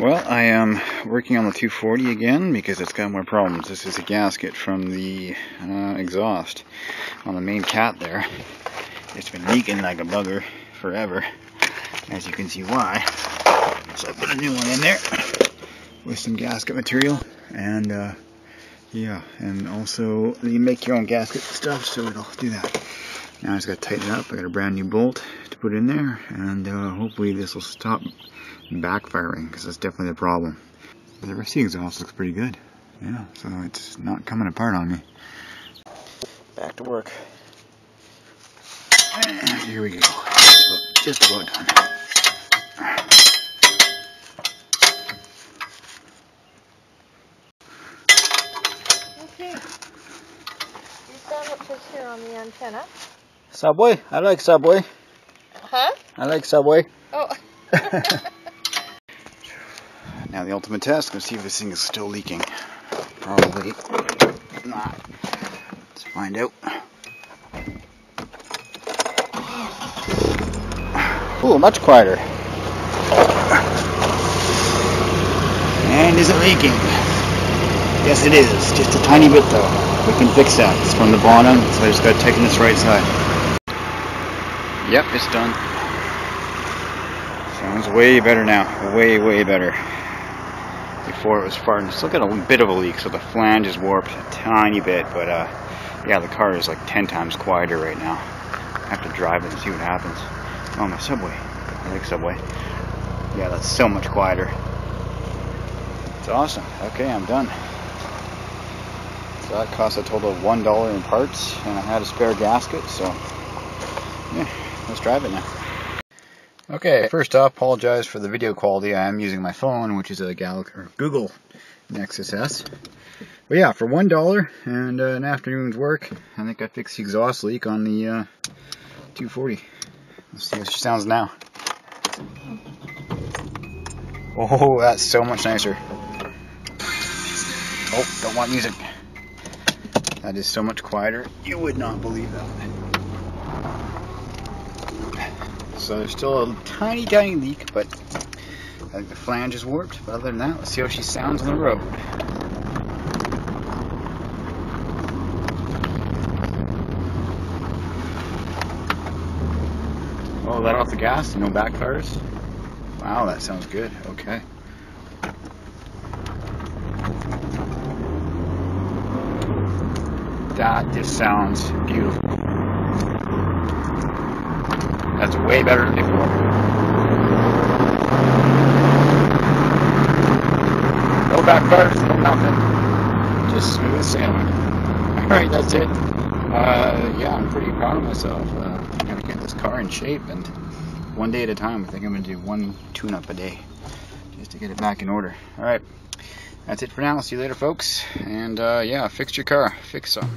Well, I am working on the 240 again because it's got more problems. This is a gasket from the exhaust on the main cat there. It's been leaking like a bugger forever, as you can see why. So I put a new one in there with some gasket material, and yeah, and also you make your own gasket stuff, so it'll do that. Now I just got to tighten it up. I got a brand new bolt to put in there, and hopefully this will stop backfiring, because that's definitely the problem. The rest of the exhaust looks pretty good. Yeah, so it's not coming apart on me. Back to work. And here we go. Just about done. Okay. You saw what says here on the antenna. Subway? I like Subway. Huh? I like Subway. Oh. Now the ultimate test, let's see if this thing is still leaking. Probably not. Let's find out. Ooh, much quieter. And is it leaking? Yes it is, just a tiny bit though. We can fix that. It's from the bottom, so I just gotta tighten this right side. Yep, it's done. Sounds way better now. Way, way better. Before it was farting. Still got a bit of a leak, so the flange is warped a tiny bit, but yeah, the car is like 10 times quieter right now. I have to drive it and see what happens. Oh, my Subway. I like Subway. Yeah, that's so much quieter. It's awesome. Okay, I'm done. So that cost a total of $1 in parts, and I had a spare gasket, so yeah, let's drive it now. Okay, first off, apologize for the video quality. I am using my phone, which is a Google Nexus S. But yeah, for $1 and an afternoon's work, I think I fixed the exhaust leak on the 240. Let's see how she sounds now. Oh, that's so much nicer. Oh, don't want music. That is so much quieter. You would not believe that. So there's still a tiny, tiny leak, but I think the flange is warped. But other than that, let's see how she sounds on the road. Oh, let off the gas, no backfires. Wow, that sounds good. Okay. That just sounds beautiful. That's way better than before. No backfires, no nothing. Just smooth sailing. Alright, that's it. Yeah, I'm pretty proud of myself. I'm gonna get this car in shape, and one day at a time. I think I'm gonna do one tune-up a day just to get it back in order. Alright, that's it for now. See you later, folks. And yeah, fix your car. Fix some.